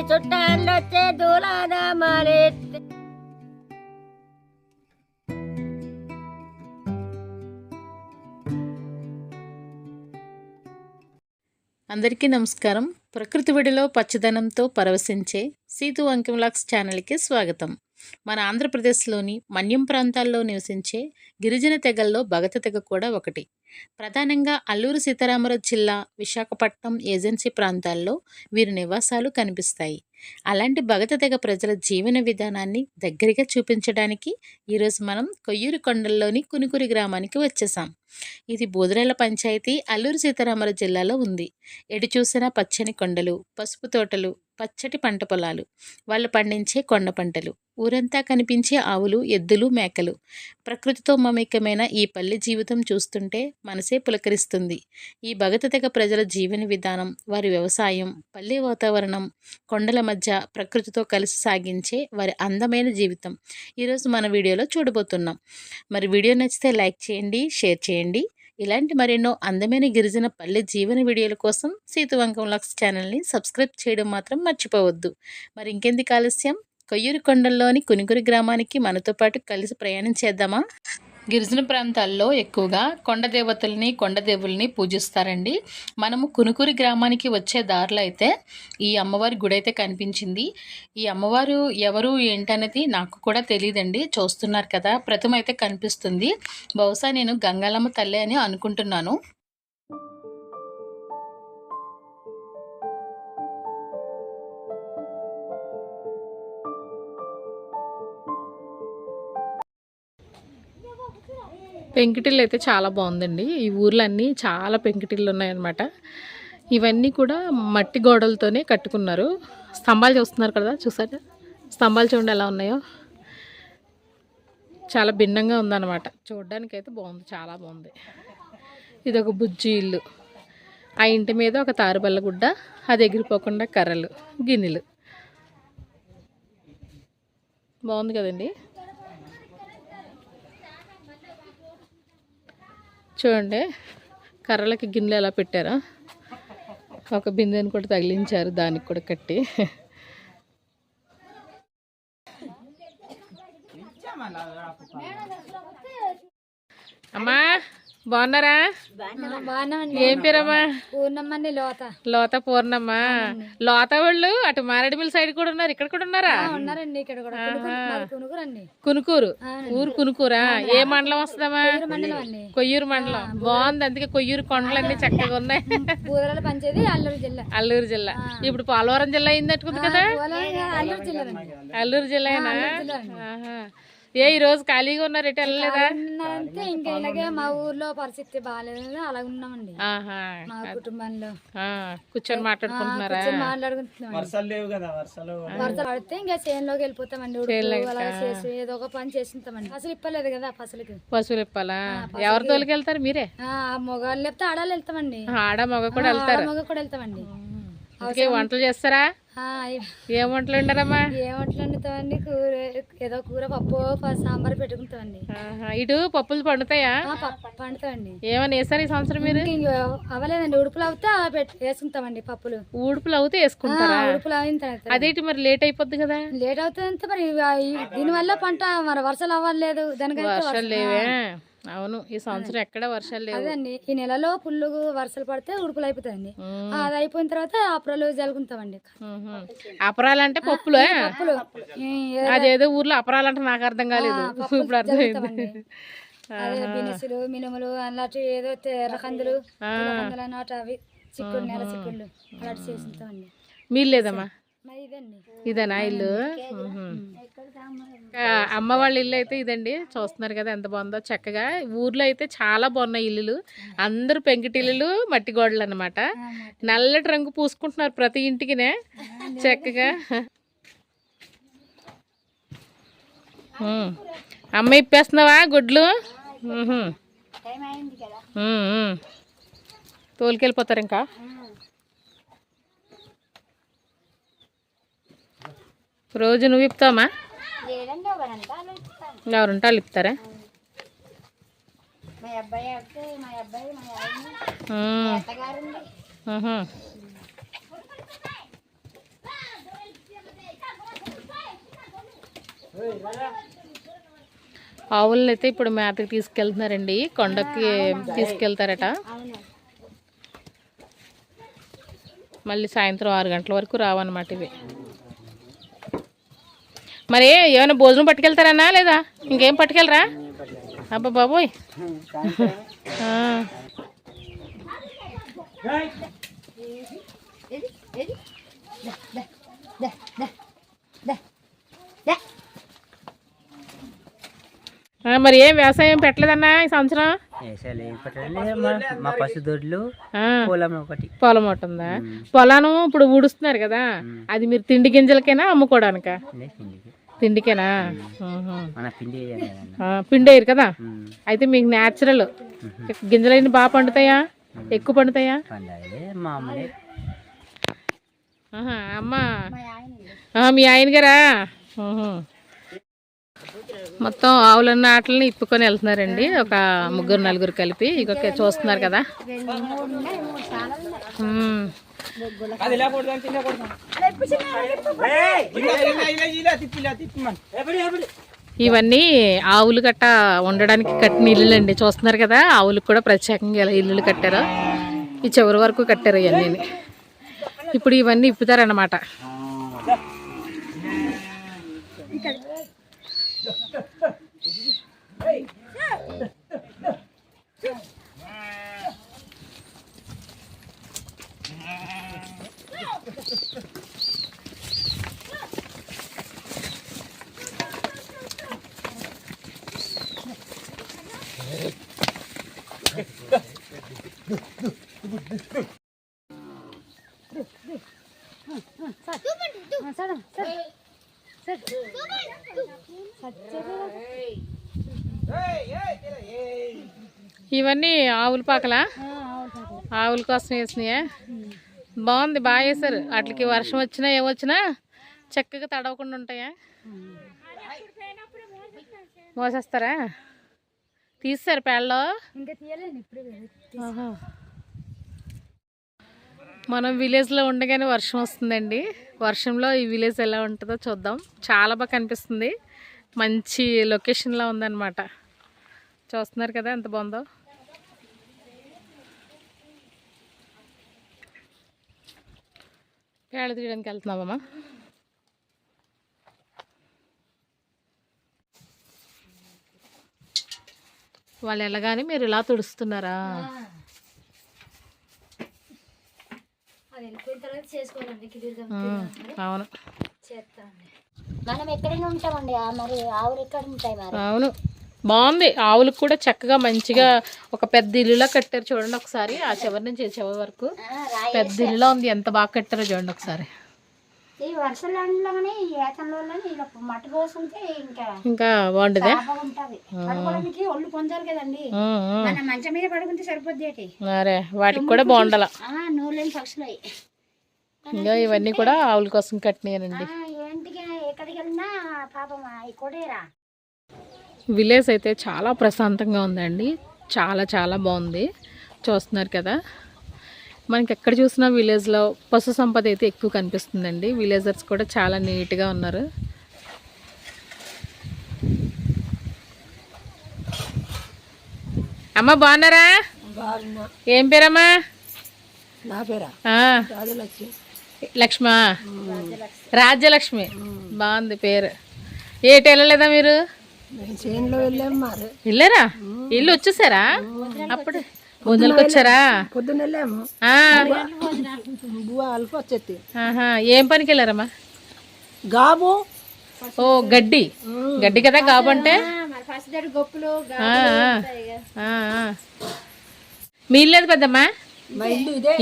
చుట్టాలొచ్చే దూలాదామాలెత్తే. అందరికీ నమస్కారం. ప్రకృతి ఒడిలో పచ్చదనంతో పరవశించే సీతు వంకి వ్లాగ్స్ ఛానల్కి స్వాగతం. మన ఆంధ్రప్రదేశ్లోని మన్యం ప్రాంతాల్లో నివసించే గిరిజన తెగల్లో భగత తెగ కూడా ఒకటి. ప్రధానంగా అల్లూరు సీతారామరాజు జిల్లా, విశాఖపట్నం ఏజెన్సీ ప్రాంతాల్లో వీరి నివాసాలు కనిపిస్తాయి. అలాంటి భగత తెగ ప్రజల జీవన విధానాన్ని దగ్గరగా చూపించడానికి ఈరోజు మనం కొయ్యూరు కొండల్లోని కునుకురి గ్రామానికి వచ్చేసాం. ఇది బోధరాల పంచాయతీ, అల్లూరు సీతారామరాజు జిల్లాలో ఉంది. ఎటు చూసినా పచ్చని కొండలు, పసుపు తోటలు, పచ్చటి పంట పొలాలు, వాళ్ళు పండించే కొండ పంటలు, ఊరంతా కనిపించే ఆవులు, ఎద్దులు, మేకలు. ప్రకృతితో మమేకమైన ఈ పల్లె జీవితం చూస్తుంటే మనసే పులకరిస్తుంది. ఈ భగత తెగ ప్రజల జీవన విధానం, వారి వ్యవసాయం, పల్లె వాతావరణం, కొండల మధ్య ప్రకృతితో కలిసి సాగించే వారి అందమైన జీవితం ఈరోజు మన వీడియోలో చూడబోతున్నాం. మరి వీడియో నచ్చితే లైక్ చేయండి, షేర్ చేయండి. ఇలాంటి మరెన్నో అందమైన గిరిజన పల్లె జీవన వీడియోల కోసం సీతు వంకి వ్లాగ్స్ ఛానల్ని సబ్స్క్రైబ్ చేయడం మాత్రం మర్చిపోవద్దు. మరి ఇంకెందుకు ఆలస్యం, కొయ్యూరు కొండల్లోని కునుకురి గ్రామానికి మనతో పాటు కలిసి ప్రయాణం చేద్దామా? గిరిజన ప్రాంతాల్లో ఎక్కువగా కొండ దేవతల్ని, కొండ దేవుల్ని పూజిస్తారండి. మనము కునుకురి గ్రామానికి వచ్చే దారిలో అయితే ఈ అమ్మవారి గుడి అయితే కనిపించింది. ఈ అమ్మవారు ఎవరు ఏంటనేది నాకు కూడా తెలియదండి. చూస్తున్నారు కదా, ప్రతిమ అయితే కనిపిస్తుంది. బహుశా నేను గంగాలమ్మ తల్లి అని అనుకుంటున్నాను. పెంకుటిల్లు అయితే చాలా బాగుందండి. ఈ ఊర్లో అన్నీ చాలా పెంకుటిల్లు ఉన్నాయన్నమాట. ఇవన్నీ కూడా మట్టి గోడలతోనే కట్టుకున్నారు. స్తంభాలు చూస్తున్నారు కదా, చూసారా స్తంభాలు చూడండి ఎలా ఉన్నాయో. చాలా భిన్నంగా ఉందన్నమాట. చూడడానికి అయితే బాగుంది, చాలా బాగుంది. ఇది ఒక బుజ్జి ఇల్లు. ఆ ఇంటి మీద ఒక తారుబల్ల గుడ్డ, అది ఎగిరిపోకుండా కర్రలు, గిన్నెలు. బాగుంది కదండి. చూడండి కర్రలకి గిన్నెలు ఎలా పెట్టారో. ఒక బిందెని కూడా తగిలించారు, దానికి కూడా కట్టి. అమ్మా బాగున్నారా? ఏం పేరమ్మా? పూర్ణమ్మని లోత. లోత పూర్ణమ్మ. లోత వాళ్ళు అటు మారేడుమిల్లి సైడ్ కూడా ఉన్నారు, ఇక్కడ కూడా ఉన్నారా? ఉన్నారండి ఇక్కడ కూడా. కునుకూరు ఊరు కునుకూరా? ఏ మండలం వస్తుందమ్మా? కొయ్యూరు మండలం. బాగుంది, అందుకే కొయ్యూరు కొండలన్నీ చక్కగా ఉన్నాయి. బోధరాల పంచాయతీ, అల్లూరు జిల్లా. అల్లూరు జిల్లా. ఇప్పుడు పోలవరం జిల్లా అయింది అట్టుకుంది కదా. అల్లూరు జిల్లా. అల్లూరు జిల్లానా? ఈ రోజు ఖాళీగా ఉన్నారు, ఎటు వెళ్ళలేదా? అంటే ఇంకా ఇలాగే మా ఊర్లో పరిస్థితి బాగాలేదు, అలా ఉన్నామండి. మా కుటుంబంలో కూర్చొని మాట్లాడుకుంటున్నారా? వర్షాలు పడితే ఇంకా చేనులోకి వెళ్ళిపోతామండి. అలా చేసి ఏదో ఒక పని చేస్తుంటామండి. అసలు ఇప్పలేదు కదా పశువులు ఇప్పాలా? ఎవరి తోలికి వెళ్తారు? మీరే? మొగాళ్ళు లేకపోతే ఆడాలు వెళ్తామండి. ఆడ మగ కూడా వెళ్తారు. మగ కూడా వెళ్తామండి. వంటలు చేస్తారా? ఏం వంటలు ఉండరమ్మా? ఏం వంటలు వండుతామండి? కూర, ఏదో కూర, పప్పు, సాంబార్ పెట్టుకుంటామండి. ఇటు పప్పులు పండుతాయా? పండుతామండి. ఏమన్నా వేసారు ఈ సంవత్సరం మీరు? అవ్వలేదండి. ఉడుపులు అవుతా వేసుకుంటామండి పప్పులు. ఉడుపులు అవుతే వేసుకుంటారా? ఉడుపులు అయిన తర్వాత అదేంటి మరి లేట్ అయిపోద్ది కదా? లేట్ అవుతుంది మరి. దీనివల్ల పంట మరి వర్షాలు అవ్వలేదు, దానికంటే వర్షాలు లేవే. అవును, ఈ సంవత్సరం ఎక్కడ వర్షాలు లేవు. అదండి, ఈ నెలలో పుల్లు వర్షాలు పడితే ఉడుపులు అయిపోతాయండి. అది అయిపోయిన తర్వాత అప్రాలు జలుకుంటామండి. అపరాలు అంటే పప్పులు. అదేదో ఊర్లో అపరాలు అంటే నాకు అర్థం కాలేదు, ఇప్పుడు అర్థమైంది. అదే బినసులు, మినుములు అలాంటి ఏదో ఎర్రకందులు అన్నట్టు, అవి చిక్కుడు, నెల చిక్కుళ్ళు అలాంటి చేస్తుంటామండి. మీరు లేదమ్మా? ఇదేనా ఇల్లు? అమ్మ వాళ్ళ ఇల్లు అయితే ఇదండి. చూస్తున్నారు కదా ఎంత బాగుందో చక్కగా. ఊర్లో అయితే చాలా బాగున్నాయి ఇల్లులు. అందరూ పెంకిటిల్లులు, మట్టి గోడలు అన్నమాట. నల్లటి రంగు పూసుకుంటున్నారు ప్రతి ఇంటికినే చక్కగా. అమ్మ ఇప్పేస్తున్నావా గుడ్లు? తోలుకెళ్ళిపోతారు ఇంకా. రోజు నువ్వు ఇప్పుతావా? ఎవరుంటే వాళ్ళు ఇప్పుతారా? ఆవులను అయితే ఇప్పుడు మేతకి తీసుకెళ్తున్నారండి, కొండకి తీసుకెళ్తారట. మళ్ళీ సాయంత్రం 6 గంటల వరకు రావన్నమాట ఇవి. మరి ఏమైనా భోజనం పట్టుకెళ్తారన్నా లేదా ఇంకేం పట్టుకెళ్ళరా? అబ్బా బాబోయ్. మరి ఏం వ్యవసాయం పెట్టలేదన్నా ఈ సంవత్సరం? మా పశు దొడ్లు పొలం ఒకటి ఉందా? పొలాను ఇప్పుడు ఊడుస్తున్నారు కదా, అది మీరు తిండి గింజలకేనా అమ్ముకోవడానికా? తిండికేనా? పిండి వేయరు కదా, అయితే మీకు న్యాచురల్ గింజలైన బాగా పండుతాయా? ఎక్కువ పండుతాయా? అమ్మా మీ ఆయన గారా? మొత్తం ఆవులన్న ఆటలని ఇప్పుకొని వెళ్తున్నారండి, ఒక 3-4 కలిపి. ఇక చూస్తున్నారు కదా. ఇవన్నీ ఆవులు గట్ట ఉండడానికి కట్టిన ఇల్లులండి. చూస్తున్నారు కదా, ఆవులకు కూడా ప్రత్యేకంగా ఎలా ఇల్లులు కట్టారో. ఈ చివరి వరకు కట్టారు ఇవన్నీ. ఇప్పుడు ఇవన్నీ ఇప్పుతారన్నమాట. ఇవన్నీ ఆవుల పాకలా? ఆవుల కోసం వేసినాయా? బాగుంది, బాగా వేసారు. వాటికి వర్షం వచ్చినా ఏమొచ్చినా చక్కగా తడవకుండా ఉంటాయా? మోసేస్తారా? తీస్తారు పేడలో? మనం విలేజ్లో ఉండగానే వర్షం వస్తుందండి. వర్షంలో ఈ విలేజ్ ఎలా ఉంటుందో చూద్దాం. చాలా బాగా కనిపిస్తుంది, మంచి లొకేషన్లో ఉందన్నమాట. చూస్తున్నారు కదా ఎంత బాగుందో. పేడ తీయడానికి వెళ్తున్నామమ్మా. వాళ్ళు వెళ్ళగానే మీరు ఇలా తుడుస్తున్నారా? అవును, మనం ఎక్కడైనా ఉంటామండి, మరి ఆవులు ఎక్కడ ఉంటాయి మరి? అవును, బాగుంది. ఆవులకు కూడా చక్కగా మంచిగా ఒక పెద్ద ఇల్లులా కట్టారు చూడండి ఒకసారి. ఆ చివరి నుంచి చివరి వరకు పెద్ద ఇల్లులా ఉంది. ఎంత బాగా కట్టారో చూడండి ఒకసారి. ఈ వర్షంలోనే ఈ ఏతంలోనే మట్టి పోసుంటే ఇంకా బాగుంటదా? పడుకోవడానికి ఒళ్ళు పొందాలి కదండి, మన మంచం మీద పడుకుంటే సరిపోద్ది. మరే వాటికి కూడా బాగుండాల. నూలేని పక్షులు ఇంకా ఇవన్నీ కూడా ఆవుల కోసం కట్టినాయండి. ఏంటికి ఎక్కడికి వెళ్ళినా పాపం కొడేరా. విలేజ్ అయితే చాలా ప్రశాంతంగా ఉందండి, చాలా చాలా బాగుంది. చూస్తున్నారు కదా, మనకి ఎక్కడ చూసినా విలేజ్లో పశు సంపద అయితే ఎక్కువ కనిపిస్తుందండి. విలేజర్స్ కూడా చాలా నీట్గా ఉన్నారు. అమ్మ బాగున్నారా? ఏం పేరమ్మా? నా పేరా లక్ష్మ, రాజ్యలక్ష్మి. బాగుంది పేరు. ఏటి వెళ్ళలేదా మీరు? వెళ్ళారా? ఇల్లు వచ్చేసారా? అప్పుడు భోజనాలకు వచ్చారా? పొద్దున్న వెళ్ళాము, ఏం పనికి వెళ్ళారమ్మా? గాబు. ఓ గడ్డి, గడ్డి కదా గాబు అంటే. మీ ఇల్లు ఏది పెద్దమ్మా?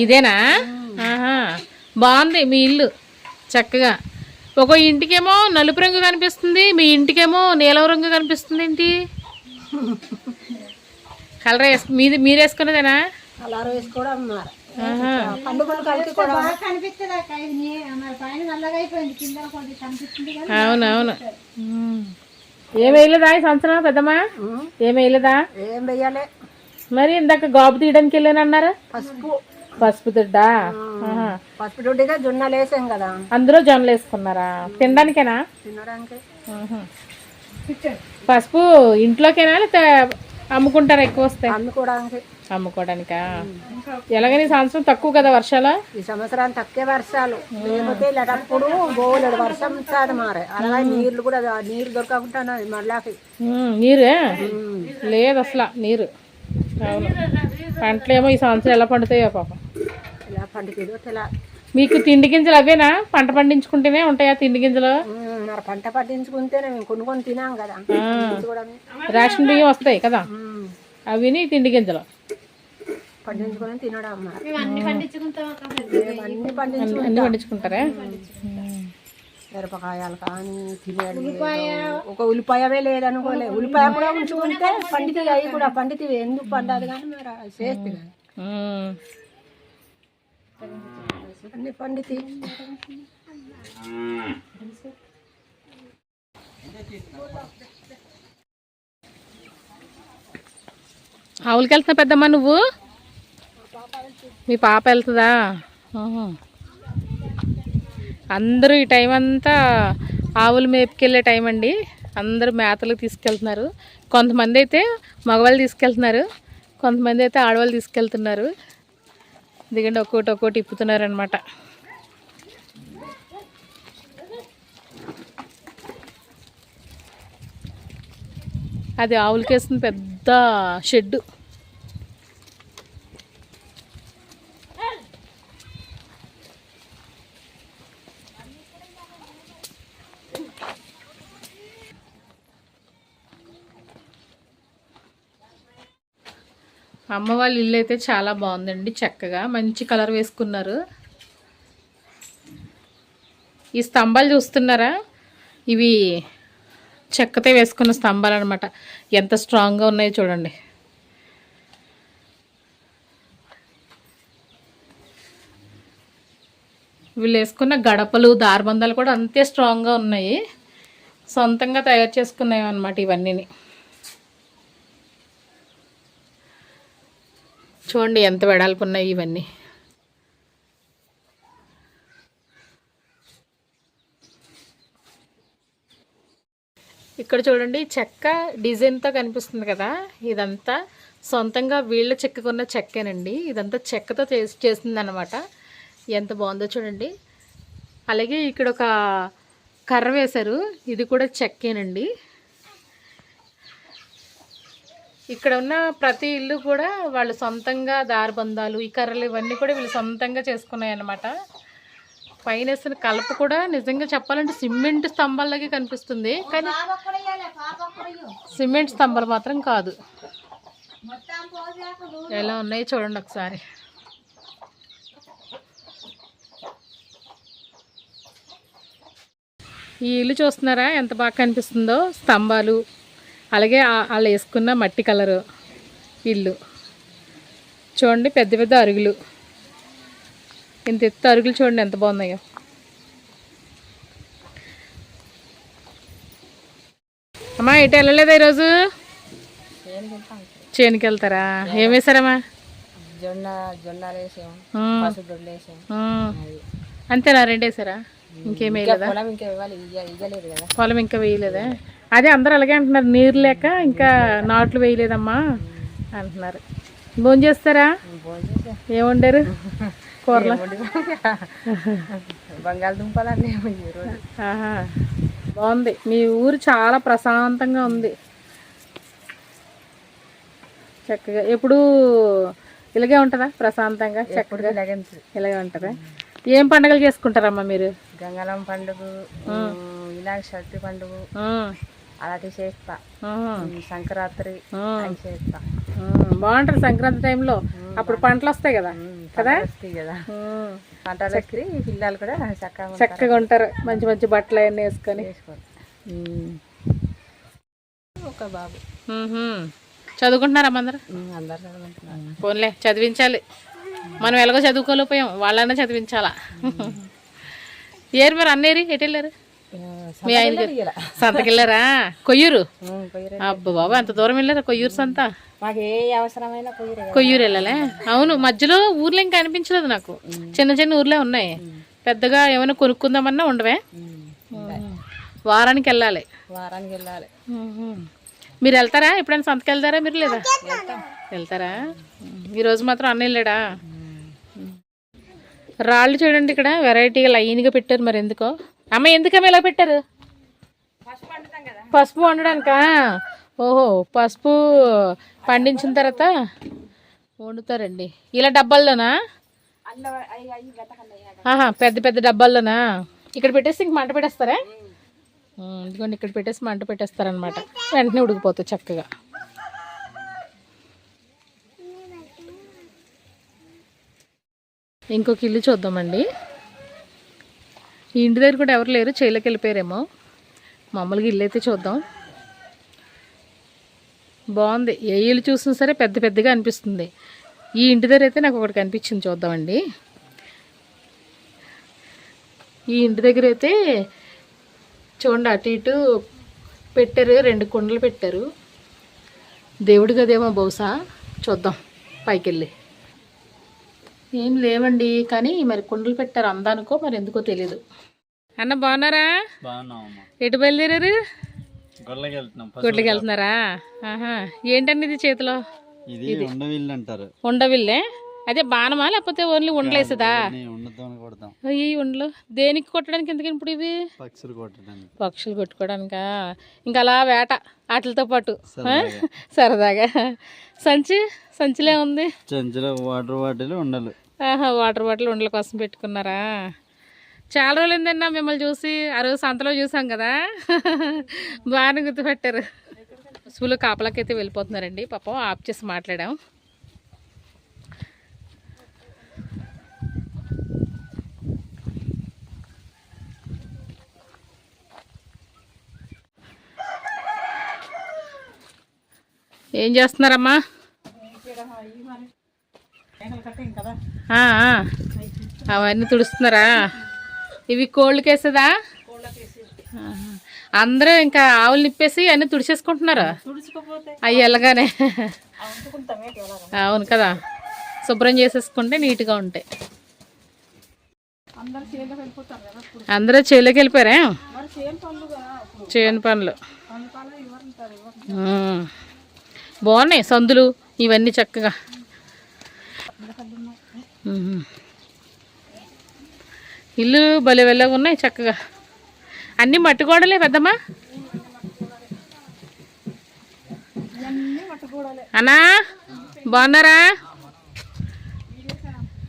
ఇదేనా? బాగుంది మీ ఇల్లు చక్కగా. ఒక ఇంటికేమో నలుపు రంగు కనిపిస్తుంది, మీ ఇంటికేమో నీలం రంగు కనిపిస్తుంది. ఏంటి కలర్ మీరు వేసుకున్నదేనా? అవునవును. ఏం వేయలేదా ఈ సంవత్సరం పెద్దమ్మా? ఏం వేయలేదా? ఏం వెయ్యాలి. మరి ఇందాక గాబు తీయడానికి వెళ్ళానన్నారు. పసుపు దొడ్డా? పసుపు దొడ్డిగా జొన్నలు వేసాం కదా, అందరూ జొన్నలు వేసుకున్నారా? తినడానికేనా? తినడానికి. పసుపు ఇంట్లోకేనా లేకపోతే అమ్ముకుంటారా? ఎక్కువ వస్తాయి అమ్ముకోవడానికి. అమ్ముకోవడానికా? ఎలాగని సంవత్సరం తక్కువ కదా వర్షాలు? ఈ సంవత్సరానికి తక్కువ వర్షాలు, లేకపోతే ఇలాంటప్పుడు బోలెడు వర్షం కాదు మారే. అలాగే నీళ్లు కూడా నీరు దొరకకుంటున్నాయి మళ్ళాకి. నీరే లేదు అసలు నీరు. అవును, పంటలేమో ఈ సంవత్సరం ఎలా పండుతాయో పాపం. ఇలా పండుతుందో తెలా. మీకు తిండి గింజలు అవేనా? పంట పండించుకుంటేనే ఉంటాయా తిండి గింజలు? మరి పంట పండించుకుంటేనే మేము కొనుక్కొని తినాం కదా. రేషన్ బియ్యం వస్తాయి కదా, అవిని తిండి గింజలు పండించుకొని తినడం. అన్ని పండించుకుంటారా? మిరపకాయలు కానీ తినేది ఒక ఉల్లిపాయవే లేదనుకోలే. ఉల్లిపాయ కూడా ఉంచుకుంటే పండితే అవి కూడా పండితే ఎందుకు పండాలి కానీ మరి చేస్తే అన్ని పండితే. ఆవులకి వెళ్తున్నా పెద్దమ్మ నువ్వు? మీ పాప వెళ్తుందా? అందరూ ఈ టైం అంతా ఆవులు మేపుకెళ్ళే టైం అండి. అందరూ మేతలకు తీసుకెళ్తున్నారు. కొంతమంది అయితే మగవాళ్ళు తీసుకెళ్తున్నారు, కొంతమంది అయితే ఆడవాళ్ళు తీసుకెళ్తున్నారు. ఎందుకంటే ఒక్కోటి ఇప్పుతున్నారు అనమాట. అది ఆవులకి వేసిన పెద్ద షెడ్డు. అమ్మ వాళ్ళ ఇల్లు అయితే చాలా బాగుందండి. చక్కగా మంచి కలర్ వేసుకున్నారు. ఈ స్తంభాలు చూస్తున్నారా? ఇవి చెక్కతో వేసుకున్న స్తంభాలు అనమాట. ఎంత స్ట్రాంగ్గా ఉన్నాయో చూడండి. వీళ్ళు వేసుకున్న గడపలు దారబంధాలు కూడా అంతే స్ట్రాంగ్గా ఉన్నాయి. సొంతంగా తయారు చేసుకున్నాయి అన్నమాట ఇవన్నీ. చూడండి ఎంత వెడల్పు ఉన్నాయి ఇవన్నీ. ఇక్కడ చూడండి చెక్క డిజైన్తో కనిపిస్తుంది కదా, ఇదంతా సొంతంగా వీళ్ళు చెక్కుకున్న చెక్కేనండి. ఇదంతా చెక్కతో చేసింది అనమాట. ఎంత బాగుందో చూడండి. అలాగే ఇక్కడ ఒక కర్ర వేశారు, ఇది కూడా చెక్కేనండి. ఇక్కడ ఉన్న ప్రతి ఇల్లు కూడా వాళ్ళు సొంతంగా దారబంధాలు, ఈ కర్రలు ఇవన్నీ కూడా వీళ్ళు సొంతంగా చేసుకున్నాయి అన్నమాట. పైన వేసిన కలప కూడా నిజంగా చెప్పాలంటే సిమెంట్ స్తంభాలకి కనిపిస్తుంది, కానీ సిమెంట్ స్తంభాలు మాత్రం కాదు. ఎలా ఉన్నాయో చూడండి ఒకసారి. ఈ ఇల్లు చూస్తున్నారా ఎంత బాగా కనిపిస్తుందో? స్తంభాలు, అలాగే వాళ్ళు వేసుకున్న మట్టి కలరు ఇల్లు చూడండి. పెద్ద పెద్ద అరుగులు, ఇంత ఎత్తు అరుగులు చూడండి ఎంత బాగున్నాయో. అమ్మా ఎటు వెళ్ళలేదా ఈరోజు? చేనుకి వెళ్తారా? ఏం వేసారమ్మా? అంతేనా? రెండు వేసారా? ఇంకేం వేయలేదా? పొలం ఇంకా వేయలేదా? అదే అందరూ అలాగే అంటున్నారు, నీరు లేక ఇంకా నాట్లు వేయలేదమ్మా అంటున్నారు. భోజనం చేస్తారా? ఏం వండారు కూరలో? బంగాళదుంపలు. బాగుంది. మీ ఊరు చాలా ప్రశాంతంగా ఉంది, చక్కగా. ఎప్పుడు ఇలాగే ఉంటుందా ప్రశాంతంగా? చక్కగా ఇలాగే ఉంటుందా? ఏం పండుగలు చేసుకుంటారమ్మా మీరు? గంగాళం పండుగ, వినాయక చవితి పండుగ అలాంటివి చేస్తా. సంక్రాంతి చేస్తా. బాగుంటుంది సంక్రాంతి టైంలో. అప్పుడు పంటలు వస్తాయి కదా కదా పంటలు వస్తే పిల్లలు కూడా చక్కగా ఉంటారు. మంచి మంచి బట్టలు అవన్నీ వేసుకొని. ఒక బాబు. చదువుకుంటున్నారమ్మా అందరు? అందరు చదువుకుంటున్నారు. పోన్లే చదివించాలి. మనం ఎలాగో చదువుకోలేకపోయాం, వాళ్ళన్నా చదివించాలా. ఏరు మరి అన్నేరి ఎటు వెళ్ళారు? మీ ఆయన సంతకెళ్ళారా? కొయ్యూరు? అబ్బా బాబా అంత దూరం వెళ్ళారా? కొయ్యూరు సంత? మాకు ఏ అవసరమైనా కొయ్యూరు వెళ్ళాలే. అవును, మధ్యలో ఊర్లో ఇంకా అనిపించలేదు నాకు. చిన్న చిన్న ఊర్లే ఉన్నాయి, పెద్దగా ఏమైనా కొనుక్కుందామన్నా ఉండవే. వారానికి వెళ్ళాలి. వారానికి వెళ్ళాలి. మీరు వెళ్తారా? ఎప్పుడైనా సంతకి వెళ్తారా మీరు? లేదా వెళ్తారా? ఈరోజు మాత్రం అన్న వెళ్ళాడా? రాళ్ళు చూడండి ఇక్కడ వెరైటీగా లైన్గా పెట్టారు. మరి ఎందుకో అమ్మ, ఎందుకమ్మ ఇలా పెట్టారు? పసుపు వండడానికా? ఓహో, పసుపు పండించిన తర్వాత వండుతారండి ఇలా డబ్బాల్లోనా? పెద్ద పెద్ద డబ్బాల్లోనా? ఇక్కడ పెట్టేసి ఇంక మంట పెట్టేస్తారా? ఇదిగోండి, ఇక్కడ పెట్టేసి మంట పెట్టేస్తారనమాట. వెంటనే ఉడికిపోతుంది చక్కగా. ఇంకొక ఇల్లు చూద్దామండి. ఈ ఇంటి దగ్గర కూడా ఎవరు లేరు, చేలోకి వెళ్ళిపోయారేమో. మామూలుగా ఇల్లు అయితే చూద్దాం. బాగుంది. ఏ ఇల్లు చూసినా సరే పెద్ద పెద్దగా అనిపిస్తుంది. ఈ ఇంటి దగ్గర అయితే నాకు ఒకటి కనిపించింది, చూద్దామండి. ఈ ఇంటి దగ్గర అయితే చూడండి, అటు ఇటు పెట్టారు, 2 కుండలు పెట్టారు. దేవుడి గదేమో బహుశా. చూద్దాం పైకి వెళ్ళి. ఏం లేవండి, కానీ మరి కుండలు పెట్టారు అందానికో మరి ఎందుకో తెలీదు. అన్న బాగున్నారా? ఎటు బయలుదేరారు? గుడ్లకి వెళ్తున్నారా? ఏంటండి ఇది చేతిలో? ఉండవిల్లే. అదే బాణమా లేకపోతే ఓన్లీ ఉండలేసదా? ఈ ఉండలు దేనికి కొట్టడానికి? ఎందుకని ఇప్పుడు ఇవి? పక్షులు కొట్టుకోవడానికా? ఇంకా అలా వేట వాటితో పాటు సరదాగా. సంచిలో ఉంది. వాటర్ బాటిల్ ఉండల కోసం పెట్టుకున్నారా? చాలా రోజులు ఏందన్నా మిమ్మల్ని చూసి. ఆ రోజు సంతలో చూసాం కదా, బాగానే గుర్తుపెట్టారు. స్కూల్లో కాపలాకి అయితే వెళ్ళిపోతున్నారండి. పాపం ఆఫ్ చేసి మాట్లాడాం. ఏం చేస్తున్నారమ్మా? అవన్నీ తుడుస్తున్నారా? ఇవి కోళ్ళకి వేసేదా? అందరూ ఇంకా ఆవులు నిప్పేసి అన్నీ తుడిచేసుకుంటున్నారా? అవి వెళ్ళగానే. అవును కదా, శుభ్రం చేసేసుకుంటే నీట్గా ఉంటాయి. అందరూ చేలోకి వెళ్ళిపోయారా? చేను పనులు బాగున్నాయి. సందులు ఇవన్నీ చక్కగా. ఇల్లు భలే వెళ్ళగా ఉన్నాయి చక్కగా. అన్నీ మట్టి గోడలే పెద్దమ్మా. అన్నా బాగున్నారా?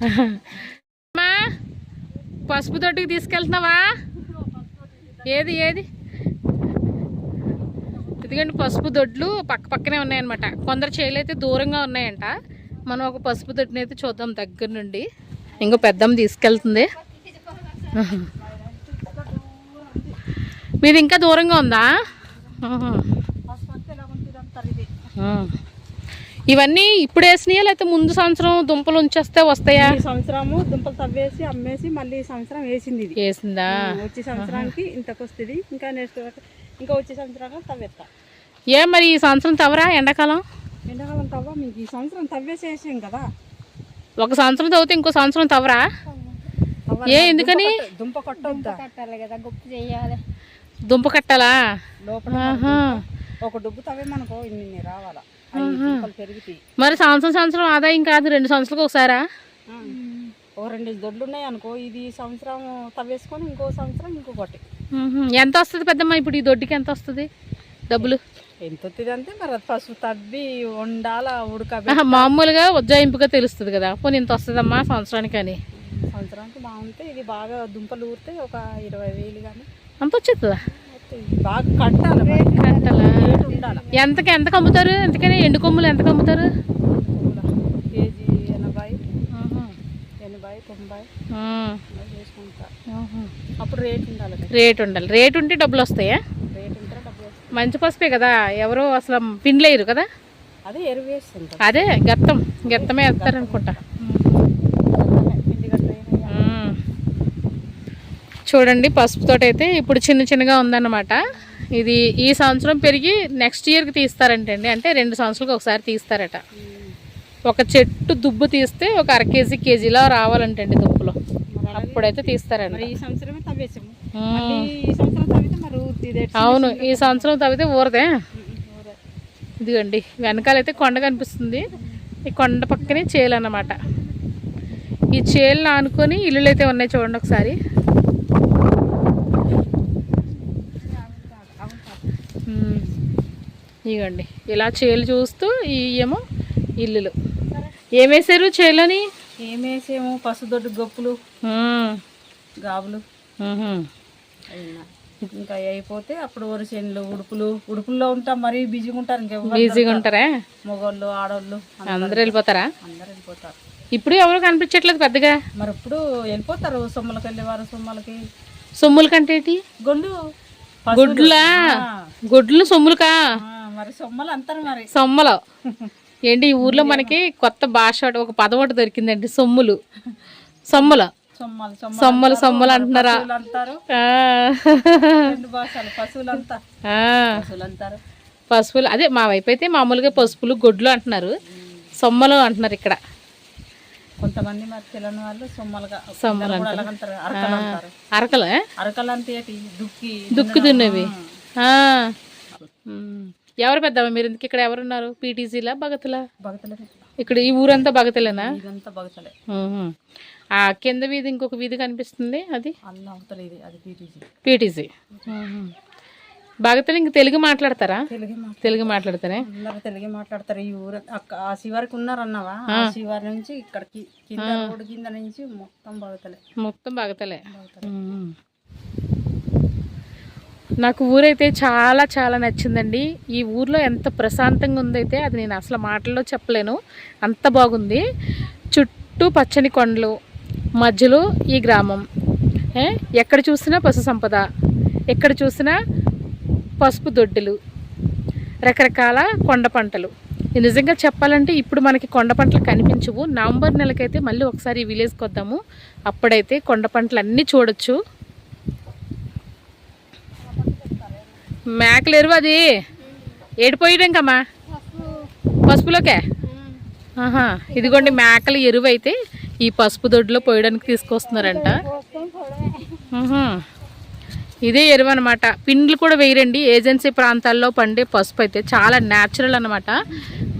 అమ్మా, పసుపు తోటికి తీసుకెళ్తున్నావా? ఏది ఇదిగండి, పసుపు దొడ్లు పక్కనే ఉన్నాయన్నమాట. కొందరు చేలు అయితే దూరంగా ఉన్నాయంట. మనం ఒక పసుపు దొడ్డిని అయితే చూద్దాం దగ్గర నుండి. ఇంకో పెద్దమ్మ తీసుకెళ్తుంది. మీది ఇంకా దూరంగా ఉందా? ఇవన్నీ ఇప్పుడు వేసినాయా లేకపోతే ముందు సంవత్సరం దుంపలు ఉంచేస్తే వస్తాయా? ఈ సంవత్సరము దుంపలు తవ్వేసి అమ్మేసి మళ్ళీ ఈ సంవత్సరం వేసింది. ఇది వేసిందా? వచ్చే సంవత్సరానికి ఇంతకు వస్తుంది. ఇంకా నెక్స్ట్ ఇంకా వచ్చే సంవత్సరానికి తవ్వేస్తా. మరి ఈ సంవత్సరం తవ్వరా? ఎండాకాలం తవ్వ. మీకు ఈ సంవత్సరం తవ్వేసేసాం కదా. ఒక సంవత్సరం తవ్వితే ఇంకో సంవత్సరం తవ్వరా? ఎందుకని? దుంప కట్టాలి కదా, గుప్పు చేయాలి. దుంప కట్టాలా? లోపల ఒక డుబ్బు తవ్వేమనుకో ఇన్ని రావాలా, పెరుగుతాయి. మరి సంవత్సరం ఆదాయం కాదు, 2 సంవత్సరాలకు ఒకసారా? ఓ 2 దొడ్లు ఉన్నాయి అనుకో, ఇది సంవత్సరం తవ్వేసుకొని ఇంకో సంవత్సరం ఇంకొకటి. ఎంత వస్తుంది పెద్దమ్మ ఇప్పుడు ఈ దొడ్డికి? ఎంత వస్తుంది డబ్బులు? ఎంత వస్తుంది అంటే మరి పసుపు తవ్వి వండాలా, ఉడక. మామూలుగా ఉజ్జాయింపుగా తెలుస్తుంది కదా. పోనీ ఇంత వస్తుందమ్మా సంవత్సరానికి అని? సంవత్సరానికి బాగుంటే ఇది బాగా దుంపలు ఊరితే ఒక 20,000 కానీ అంత వచ్చేస్తుందా? బాగా కట్టాలా? ఎంతకు అమ్ముతారు? ఎందుకని ఎండు కొమ్ములు ఎంతకు అమ్ముతారు? కేజీ 80, 90 చేసుకుంటా. అప్పుడు రేట్ ఉండాలి. రేట్ ఉంటే డబ్బులు వస్తాయా? రేట్ ఉంటే డబ్బులు వస్తాయి. మంచి పసుపే కదా, ఎవరో అసలు పిండిలేరు కదా. అదే ఎరువు వేస్తుంది. అదే గత్తమే వేస్తారు అనుకుంటా. చూడండి, పసుపు తోట అయితే ఇప్పుడు చిన్నగా ఉందన్నమాట. ఇది ఈ సంవత్సరం పెరిగి నెక్స్ట్ ఇయర్కి తీస్తారంటండి. అంటే 2 సంవత్సరాలకు ఒకసారి తీస్తారట. ఒక చెట్టు దుబ్బు తీస్తే ఒక 1/2 కేజీలా రావాలంటండి దుబ్బులో. అప్పుడైతే తీస్తారండి. ఈ సంవత్సరమే తవ్వేసాము, ఈ సంవత్సరం తవ్వితే మరి ఊరితే. అవును, ఈ సంవత్సరం తవ్వితే ఊరదే. ఇదిగోండి వెనకాలైతే కొండ కనిపిస్తుంది, ఈ కొండ పక్కనే చేలు అన్నమాట. ఈ చేలను ఆనుకొని ఇల్లులు అయితే ఉన్నాయి చూడండి ఒకసారి. ఇదిగోండి ఇలా చేలు చూస్తూ ఏమో ఇల్లులు. ఏమేసారు చేలని? ఏమేసాము పసుదొడ్డు గొప్పులు గాబులు, ఇంకా అయిపోతే అప్పుడు వరిసేనులు ఉడుపుల్లో ఉంటాం. మరీ బిజీగా ఉంటారు, బిజీగా ఉంటారా? మగవాళ్ళు ఆడవాళ్ళు అందరు వెళ్ళిపోతారా? అందరు వెళ్ళిపోతారు. ఇప్పుడు ఎవరు కనిపించట్లేదు పెద్దగా. మరి ఇప్పుడు వెళ్ళిపోతారు, సొమ్ములకి వెళ్ళేవారు. సొమ్ముల కంటే గొడ్లు గొడ్లా? గొడ్లు సొమ్ములకా? మరి సొమ్మలు అంటారు. మరి సొమ్మలు ఏంటి? ఈ ఊర్లో మనకి కొత్త భాష ఒక పదం ఒకటి దొరికిందండి, సొమ్ములు. సొమ్మలు సొమ్మలు సొమ్మలు అంటున్నారా? పశువులు అదే మా వైపు అయితే మామూలుగా పసుపులు గొడ్లు అంటున్నారు, సొమ్మలు అంటున్నారు ఇక్కడ. కొంతమంది మరి తెలియని వాళ్ళు సొమ్మలుగా సొమ్మలు అరకలు అరకలు అంటే దుక్కి దున్నవి. ఎవరు పెద్దవా మీరు? ఇందుకు ఇక్కడ ఎవరున్నారు? పీటీసీలా భగతులా? ఇక్కడ ఈ ఊరంతా భగతలేనా? ఆ కింద వీధి ఇంకొక వీధి కనిపిస్తుంది, అది పీటీసీ. భగతలు ఇంక తెలుగు మాట్లాడతారా? తెలుగు మాట్లాడతారా? తెలుగు మాట్లాడతారు. ఈ ఊరు ఆ శివారికి ఉన్నారన్నావా, ఆ శివారి నుంచి ఇక్కడికి రోడ్డు కింద నుంచి మొత్తం భగతలే. నాకు ఊరైతే చాలా చాలా నచ్చిందండి. ఈ ఊర్లో ఎంత ప్రశాంతంగా ఉందైతే అది నేను అసలు మాటల్లో చెప్పలేను, అంత బాగుంది. చుట్టూ పచ్చని కొండలు, మధ్యలో ఈ గ్రామం. ఎక్కడ చూసినా పశు సంపద, ఎక్కడ చూసినా పసుపు దొడ్డులు, రకరకాల కొండ పంటలు. నిజంగా చెప్పాలంటే ఇప్పుడు మనకి కొండ పంటలు కనిపించవు. నవంబర్ నెలకైతే మళ్ళీ ఒకసారి ఈ విలేజ్కి వద్దాము, అప్పుడైతే కొండ పంటలు అన్నీ చూడొచ్చు. మేకలు ఎరువు అది ఏడిపోయడానికమ్మా? పసుపులోకే. ఇదిగోండి మేకల ఎరువు అయితే ఈ పసుపు దొడ్లో పోయడానికి తీసుకొస్తున్నారంట. ఇదే ఎరువు అనమాట. పిండ్లు కూడా వేయరండి. ఏజెన్సీ ప్రాంతాల్లో పండే పసుపు అయితే చాలా న్యాచురల్ అనమాట.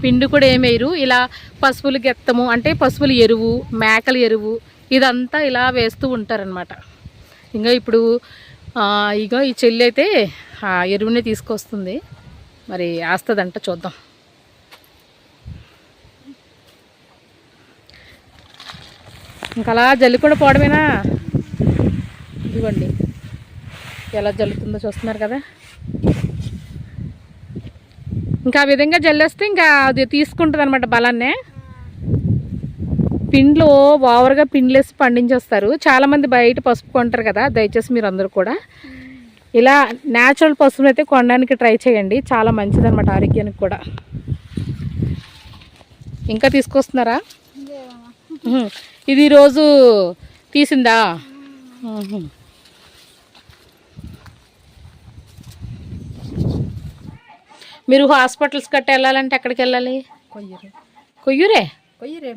పిండి కూడా ఏం వేయరు. ఇలా పసుపులు గెత్తము అంటే పసుపుల ఎరువు, మేకల ఎరువు ఇదంతా ఇలా వేస్తూ ఉంటారనమాట. ఇంకా ఇప్పుడు ఇగో ఈ చెల్లి అయితే ఆ ఎరువునే తీసుకొస్తుంది, మరి వేస్తుందంట, చూద్దాం. ఇంకా అలా జల్లి కూడా పోవడమేనా? ఇదిగోండి ఎలా జల్లుతుందో చూస్తున్నారు కదా. ఇంకా ఆ విధంగా జల్లేస్తే ఇంకా అది తీసుకుంటుంది అనమాట బలాన్నే. పిండ్లు ఓవర్గా పిండ్లేసి పండించేస్తారు. చాలామంది బయట పసుపు కొంటారు కదా, దయచేసి మీరు అందరూ కూడా ఇలా న్యాచురల్ పసుపుని అయితే కొనడానికి ట్రై చేయండి, చాలా మంచిదన్నమాట ఆరోగ్యానికి కూడా. ఇంకా తీసుకొస్తున్నారా? ఇది ఈరోజు తీసిందా? మీరు హాస్పిటల్స్ గట్ట వెళ్ళాలంటే ఎక్కడికి వెళ్ళాలి? కొయ్యూరే.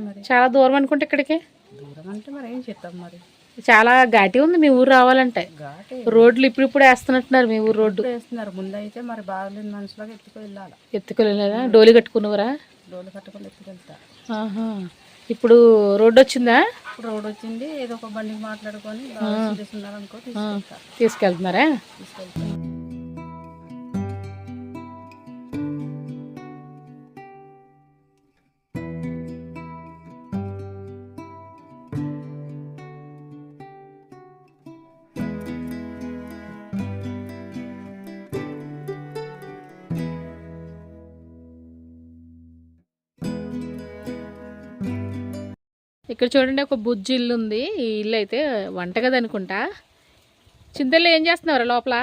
మరి చాలా దూరం అనుకుంటే ఇక్కడికి. దూరం అంటే మరి ఏం చేస్తాం, మరి చాలా ఘాటి ఉంది మీ ఊరు రావాలంటే. రోడ్లు ఇప్పుడు వేస్తున్నట్టున్నారు మీ ఊరు రోడ్డు. వేస్తున్నారు. ముందు అయితే మరి బాగలేని మనుషులాగా వెళ్ళాలి. ఎత్తుకెళ్ళలేదా? డోలి కట్టుకున్నవరా? డోలి కట్టుకొని ఎత్తుకెళ్తా. ఇప్పుడు రోడ్డు వచ్చిందా? రోడ్డు వచ్చింది. ఏదో ఒక బండికి మాట్లాడుకొని తీసుకెళ్తున్నారా? ఇక్కడ చూడండి ఒక బుజ్జి ఇల్లు ఉంది. ఈ ఇల్లు అయితే వంటగది అనుకుంటా. చింతల్లో ఏం చేస్తున్నావు లోపల?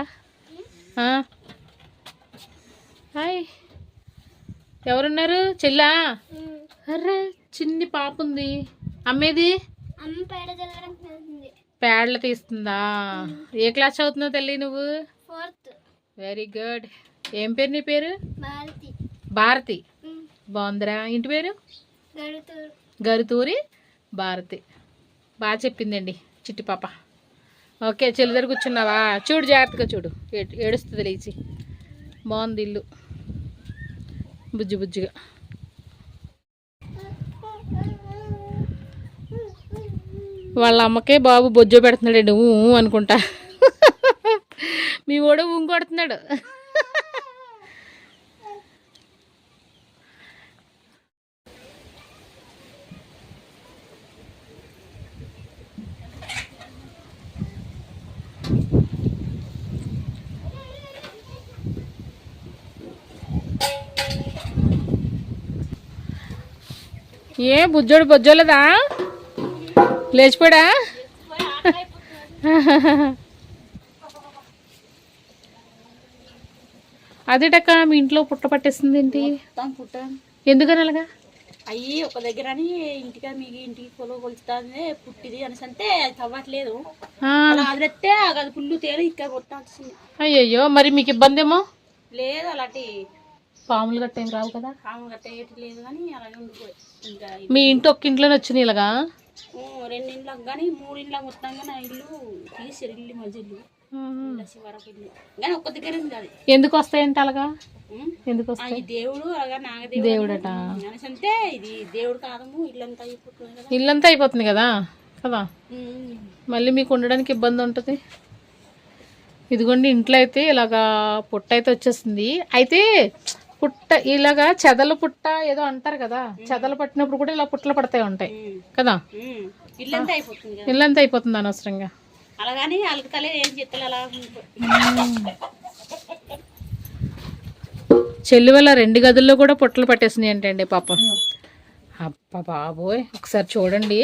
హాయ్, ఎవరున్నారు? చెల్లా? అర్రే చిన్ని పాప ఉంది. అమ్మేది పేడలు తీస్తుందా? ఏ క్లాస్ చదువుతున్నావు తల్లి నువ్వు? Very good. ఏం పేరు నీ పేరు? భారతి. బాగుందిరా. ఇంటి పేరు? గరుతూరి భారతి. బాగా చెప్పిందండి. చిట్టి పాప. ఓకే, చెల్లి దగ్గర కూర్చున్నావా? చూడు జాగ్రత్తగా చూడు, ఏడుస్తుంది లేచి. బాగుంది ఇల్లు, బుజ్జి బుజ్జిగా. వాళ్ళ అమ్మకే బాబు బొజ్జో పెడుతున్నాడు అనుకుంటా. మీ ఓడ కొడుతున్నాడు. ఏ బుజ్జోడు బొజ్జోలేదా? లేచిపోడా? అదేటక్క మీ ఇంట్లో పుట్ట పట్టేస్తుంది ఏంటి? పుట్ట ఎందుకని అలాగా? అయ్యి ఒక దగ్గర ఇంటికి మీకు ఇంటికి కొలుస్తుంది పుట్టిది అనేసి అంటే అది తవ్వట్లేదు. అదిస్తే అది పుల్లు తేలి ఇక్కడ కొట్టాల్సింది. అయ్యయ్యో, మరి మీకు ఇబ్బంది ఏమో? లేదు, అలాంటి పాములు గట్ట ఏం రావు కదా? పాములు గట్ట లేదు కానీ అలాగే ఉండిపోయి. ఇంకా మీ ఇంటి ఒక్క ఇంట్లోనే వచ్చినాయి ఇలాగా? 2 ఇండ్లకు కానీ 3 ఇండ్లకు మొత్తం కానీ ఆ ఇల్లు తీసారు. ఇల్లు మధ్య ఇల్లు వరకు ఇల్లు కానీ ఒక్క దగ్గర ఉంది. అది ఎందుకు వస్తాయంటే అలాగా? ఎందుకు వస్తాయి? దేవుడు అలాగా నాగదేవుడట అనేసి అంటే ఇది దేవుడు కాదము. ఇల్లంతా అయిపోతుంది కదా. ఇల్లంతా అయిపోతుంది కదా కదా, మళ్ళీ మీకు ఉండడానికి ఇబ్బంది ఉంటుంది. ఇదిగోండి, ఇంట్లో అయితే ఇలాగా పుట్ట అయితే వచ్చేసింది. అయితే పుట్ట ఇలాగా చెదల పుట్ట ఏదో అంటారు కదా, చెదలు పట్టినప్పుడు కూడా ఇలా పుట్టలు పడతాయి ఉంటాయి కదా. ఇల్లంతా అయిపోతుంది అనవసరంగా. అలాగని వాళ్ళకి తలే ఏం చెత్తలు అలా. చెల్లి వల్ల 2 గదుల్లో కూడా పుట్టలు పట్టేసినాయి ఏంటండి పాపం. అబ్బా బాబోయ్, ఒకసారి చూడండి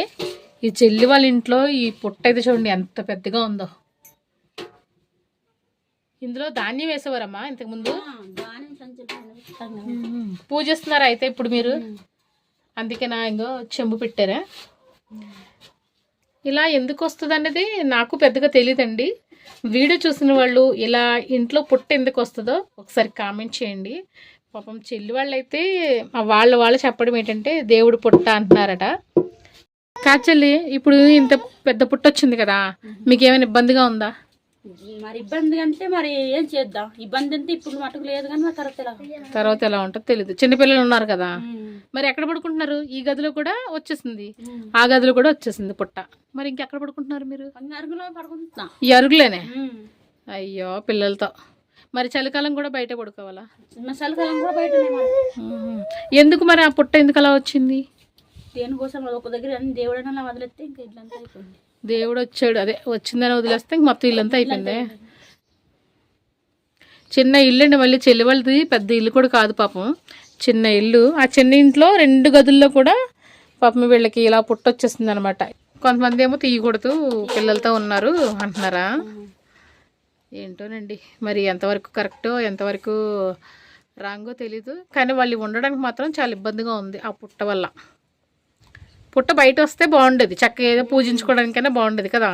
ఈ చెల్లి వాళ్ళ ఇంట్లో ఈ పుట్ట అయితే చూడండి ఎంత పెద్దగా ఉందో. ఇందులో ధాన్యం వేసేవారమ్మా ఇంతకుముందు? పూజిస్తున్నారా అయితే ఇప్పుడు మీరు? అందుకే నా ఇంకో చెంబు పెట్టారా? ఇలా ఎందుకు వస్తుంది అనేది నాకు పెద్దగా తెలియదండి. వీడియో చూసిన వాళ్ళు ఇలా ఇంట్లో పుట్ట ఎందుకు వస్తుందో ఒకసారి కామెంట్ చేయండి. పాపం చెల్లి వాళ్ళు అయితే వాళ్ళు చెప్పడం ఏంటంటే దేవుడు పుట్ట అంటున్నారట. కాచెల్లి, ఇప్పుడు ఇంత పెద్ద పుట్ట వచ్చింది కదా, మీకు ఏమైనా ఇబ్బందిగా ఉందా? మరి ఇబ్బంది అంటే మరి ఏం చేద్దాం. ఇబ్బంది అంటే ఇప్పుడు మటుకు లేదు కానీ మరి తర్వాత ఎలా ఉంటుందో తెలియదు. చిన్నపిల్లలు ఉన్నారు కదా, మరి ఎక్కడ పడుకుంటున్నారు? ఈ గదిలో కూడా వచ్చేసింది, ఆ గదిలో కూడా వచ్చేసింది పుట్ట. మరి ఇంకెక్కడ పడుకుంటున్నారు మీరు? అరుగులో పడుకుంటున్నా. ఈ అరుగులేనే? అయ్యో పిల్లలతో. మరి చలికాలం కూడా బయట పడుకోవాలా? చలికాలం కూడా బయట. ఎందుకు మరి ఆ పుట్ట ఎందుకు అలా వచ్చింది? దేనికోసం ఒక దగ్గర దేవుడైనా వదిలేస్తే ఇంకా ఇల్లంతా అయిపోయింది. దేవుడు వచ్చాడు, అదే వచ్చిందని వదిలేస్తే ఇంక మొత్తం ఇల్లంతా అయిపోయింది. చిన్న ఇల్లు అండి, మళ్ళీ చెల్లి వాళ్ళది పెద్ద ఇల్లు కూడా కాదు పాపం, చిన్న ఇల్లు. ఆ చిన్న ఇంట్లో 2 గదుల్లో కూడా పాపం వీళ్ళకి ఇలా పుట్టొచ్చేస్తుంది అనమాట. కొంతమంది ఏమో తీయకూడదు పిల్లలతో ఉన్నారు అంటున్నారా? ఏంటోనండి, మరి ఎంతవరకు కరెక్టో ఎంతవరకు రాంగో తెలీదు. కానీ వాళ్ళు ఉండడానికి మాత్రం చాలా ఇబ్బందిగా ఉంది ఆ పుట్ట వల్ల. పుట్ట బయట వస్తే బాగుండేది, చక్కగా ఏదో పూజించుకోవడానికైనా బాగుండేది కదా.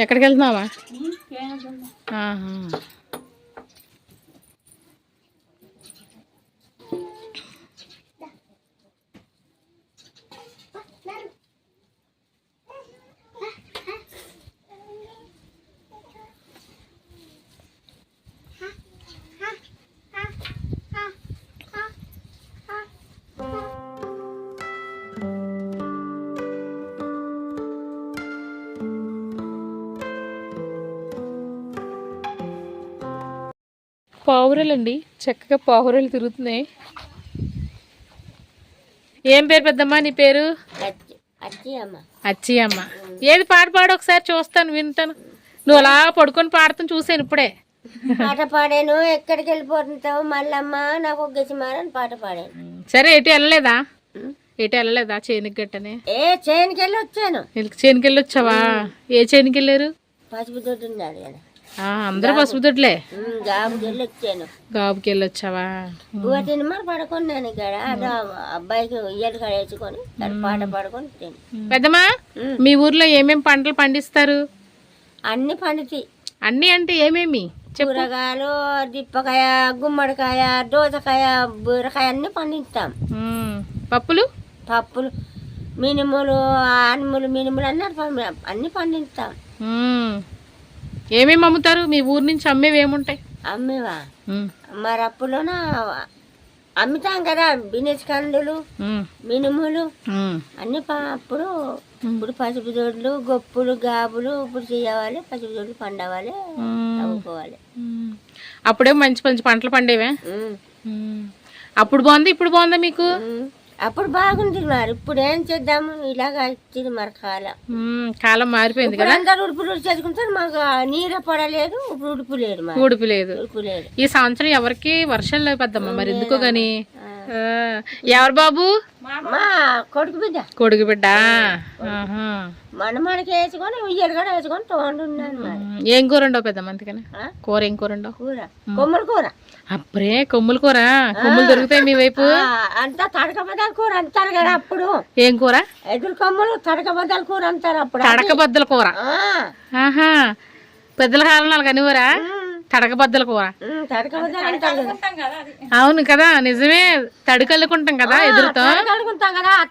ఎక్కడికి వెళ్తున్నావా? పావురాలండి, చక్కగా పావురాలు తిరుగుతున్నాయి. ఏం పేరు పెద్దమ్మా నీ పేరు? అచ్చి అమ్మ. ఏది పాడు ఒకసారి చూస్తాను, వింటాను. నువ్వు అలా పడుకొని పాడుతాను చూసాను ఇప్పుడే. పాట పాడాను. ఎక్కడికి వెళ్ళిపోతుంటావు మళ్ళమ్మ, నాకు ఒక గెసిమారని పాట పాడాను. సరే, ఎటు వెళ్ళలేదా? చేనుకి గట్టనే? చేనుకి వెళ్ళి వచ్చాను. చేనుకి వెళ్ళి వచ్చావా? ఏ చేనుకి వెళ్ళారు? పసుపు దొడ్డు ఉన్నాడు కదా, అందరూ పసుపు దొడ్లే. గాబుకి వెళ్ళి వచ్చాను. గాబుకి వెళ్ళి వచ్చావా? తినమని పడుకున్నాను ఇక్కడ. అబ్బాయికి ఇయ్యలు కడేసుకొని పాట పాడుకొని తిని. పెద్దమ్మా, మీ ఊర్లో ఏమేమి పంటలు పండిస్తారు? అన్ని పండుతాయి. అన్ని అంటే ఏమేమి కూరగాయలు దిప్పకాయ, గుమ్మడికాయ, దోసకాయ, బీరకాయ అన్ని పండిస్తాం. పప్పులు పప్పులు, మినుములు, మినుములు అన్ని పండిస్తాం. ఏమేమి అమ్ముతారు మీ ఊరు నుంచి? అమ్మేవి ఏముంటాయి? అమ్మేవా మరి అప్పులోన అమ్ముతాం కదా, బినెస్ కందులు, మినుములు అన్ని అప్పుడు. ఇప్పుడు పసుపు జోడ్లు, గొప్పులు, గాబులు ఇప్పుడు చేయవాలి, పసుపు జోడ్లు పండవాలి, అమ్ముకోవాలి. అప్పుడే మంచి మంచి పంటలు పండేవే. అప్పుడు బాగుంది, ఇప్పుడు బాగుందా మీకు? అప్పుడు బాగుంది. మరి ఇప్పుడు ఏం చేద్దాము, ఇలాగ వచ్చింది మరి కాలం మారిపోయింది కదా. అందరు ఉడుపులు చేసుకుంటారు, మాకు నీరు పడలేదు, ఇప్పుడు ఉడుపు లేదు, ఉడుపు లేదు. ఈ సంవత్సరం ఎవరికి వర్షం లేదు పెద్దమ్మ, మరి ఎందుకో గాని. ఎవరు బాబు? మా కొడుకు బిడ్డ. కొడుకు బిడ్డ. మనకి వేసుకొని ఉయ్యలు కూడా వేసుకొని తోడున్నాను. ఏం కూర ఉండవు పెద్దమ్మ? అందుకని కూర ఏం కూర ఉండవు? కూర కొమ్మల కూర. అప్పుడే కొమ్ముల కూర. కొమ్ములు దొరుకుతాయి మీ వైపు? అంతా తడక బద్దల కూర అంటారు కదా అప్పుడు. ఏం కూర? ఎదురు కొమ్మలు తడక బద్దల కూర అంటారు అప్పుడు. తడక బద్దల కూర. ఆహా, పెద్దల కాలంలో కనివరా తడక బద్దల కూర? అవును కదా, నిజమే. తడికల్లుకుంటాం కదా ఎదురుతో.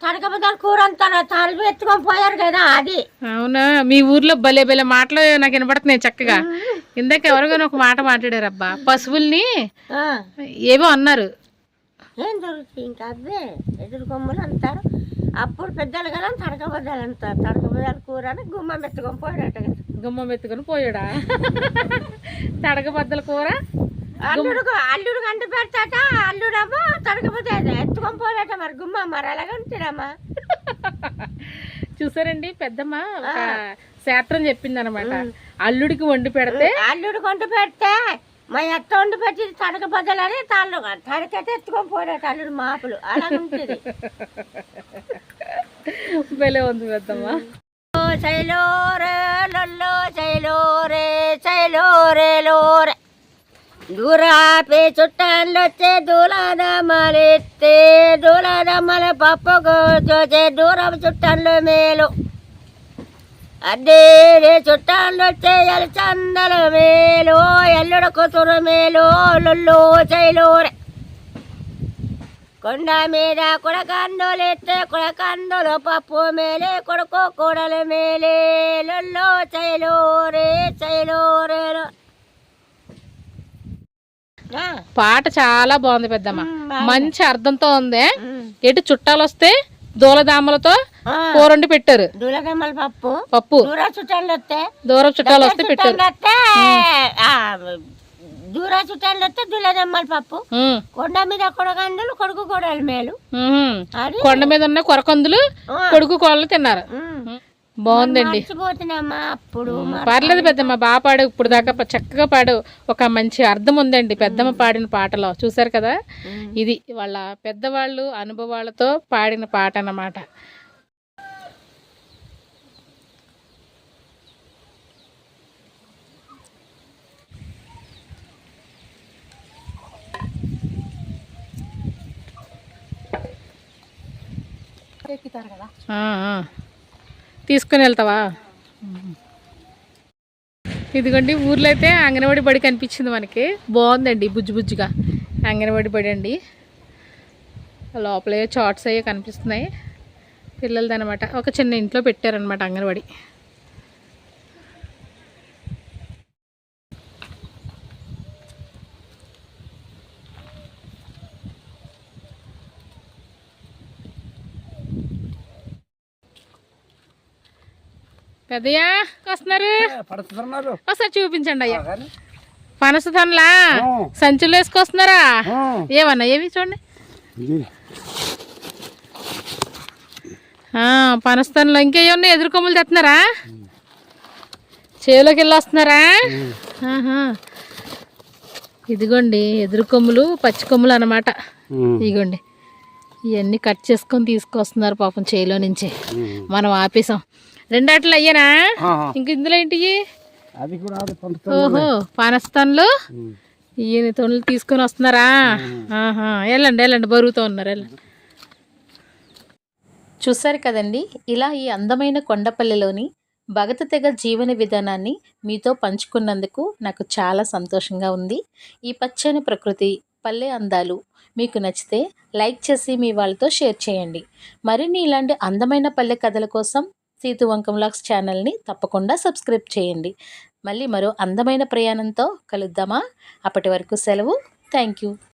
తడక బద్దల కూర అంటారు, తలుపు ఎత్తుకొని పోయారు కదా అది. అవునా, మీ ఊర్లో భలే భలే మాటలు నాకు వినపడుతున్నాయి చక్కగా. ఇందాక ఎవరికైనా ఒక మాట మాట్లాడారబ్బా, పశువుల్ని ఏవో అన్నారు. ఏం దొరుకుతాయి ఇంకా అవే ఎదురు కొమ్మలు అంటారు. అప్పుడు పెద్దలు కదా తడక బద్దలు అంటారు. తడక బద్దల కూర అని గుమ్మం ఎత్తుకొని పోయాడట. గుమ్మం ఎత్తుకొని పోయాడా? తడక బద్దల కూర. అల్లుడు కంట పెడతాట, అల్లుడమ్మా తడక బద్దలు ఎత్తుకొని పోయాడట. మరి గుమ్మ మరి అలాగే ఉంటాడమ్మా. చూసారండి, పెద్దమ్మ ఒక శాస్త్రం చెప్పింది అనమాట. అల్లుడికి వండి పెడితే, అల్లుడికి వండి పెడితే మా ఎత్త వండి పెట్టి తడక బద్దలని తాళ్ళు తడకైతే ఎత్తుకొని పోయాడట అల్లుడు మాపులు. అలా ఉంటుంది. భలే ఉంది పెద్దమ్మ. చైలోరే లొల్లో చైలోరే చైలోరే లోరే దూరాపి చుట్టాలు వచ్చే దూలాదమ్మలెత్తే దూలాదమ్మల పప్పు కోచే దూరం చుట్టాలు మేలు అదే చుట్టాలు వచ్చే చందల మేలు ఎల్లుడు కూతురు మేలు లొల్లో చైలోరే కొండ మీద కొడకందులెత్తే కొడకందులు పప్పు మేలే కొడుకు కొడలు మేలే లొల్లో చైలోరే చైలోరే. పాట చాలా బాగుంది పెద్దమ్మ, మంచి అర్థంతో ఉంది. ఎటు చుట్టాలు వస్తే దూలదామలతో కూర వండి పెట్టారు. దూలదామల పప్పు పప్పు దూర చుట్టాలు వస్తే పెట్టారు. దూర చుట్టాలు వస్తే దూలదమ్మల పప్పు. కొండ మీద కొడకందులు కొడుకు కొడలు మేలు. కొండ మీద ఉన్న కొరకందులు కొడుకు కోడలు తిన్నారు. బాగుందండి. అప్పుడు పర్లేదు పెద్దమ్మ, బాగా పాడు. ఇప్పుడు దాకా చక్కగా పాడు. ఒక మంచి అర్థం ఉందండి పెద్దమ్మ పాడిన పాటలో. చూసారు కదా, ఇది వాళ్ళ పెద్దవాళ్ళు అనుభవాలతో పాడిన పాట అన్నమాట. తీసుకుని వెళ్తావా? ఇదిగోండి, ఊర్లో అయితే అంగన్వాడీ బడి కనిపించింది మనకి. బాగుందండి, బుజ్జి బుజ్జిగా అంగన్వాడీ బడి అండి. లోపల చాట్స్ అయ్యే కనిపిస్తున్నాయి పిల్లలది అనమాట. ఒక చిన్న ఇంట్లో పెట్టారనమాట అంగన్వాడీ. పెద్దయ్యా వస్తున్నారు, ఒకసారి చూపించండి అయ్యా. పనసతన్లా సంచులు వేసుకొస్తున్నారా? ఏమన్నా ఏవి చూడండి. పనసతన్లో ఇంకేమన్నా ఎదురుకొమ్మలు తెస్తున్నారా? చేలోకి వెళ్ళి వస్తున్నారా? ఇదిగోండి ఎదురుకొమ్ములు, పచ్చి కొమ్ములు అనమాట. ఇదిగోండి ఇవన్నీ కట్ చేసుకొని తీసుకొస్తున్నారు పాపం చేలో నుంచి. మనం ఆపేసాం. రెండాట్లు అయ్యానా? ఇంక ఇందులో ఏంటి? ఓహో, పనస్తాన్లు ఈయన తొనులు తీసుకొని వస్తున్నారా? వెళ్ళండి వెళ్ళండి, బరువుతో ఉన్నారు, వెళ్ళండి. చూసారు కదండి, ఇలా ఈ అందమైన కొండపల్లిలోని భగత తెగ జీవన విధానాన్ని మీతో పంచుకున్నందుకు నాకు చాలా సంతోషంగా ఉంది. ఈ పచ్చని ప్రకృతి, పల్లె అందాలు మీకు నచ్చితే లైక్ చేసి మీ వాళ్ళతో షేర్ చేయండి. మరిన్ని ఇలాంటి అందమైన పల్లె కథల కోసం సీతు వంకం వ్లాగ్స్ ఛానల్ని తప్పకుండా సబ్స్క్రైబ్ చేయండి. మళ్ళీ మరో అందమైన ప్రయాణంతో కలుద్దామా? అప్పటి వరకు సెలవు. Thank you.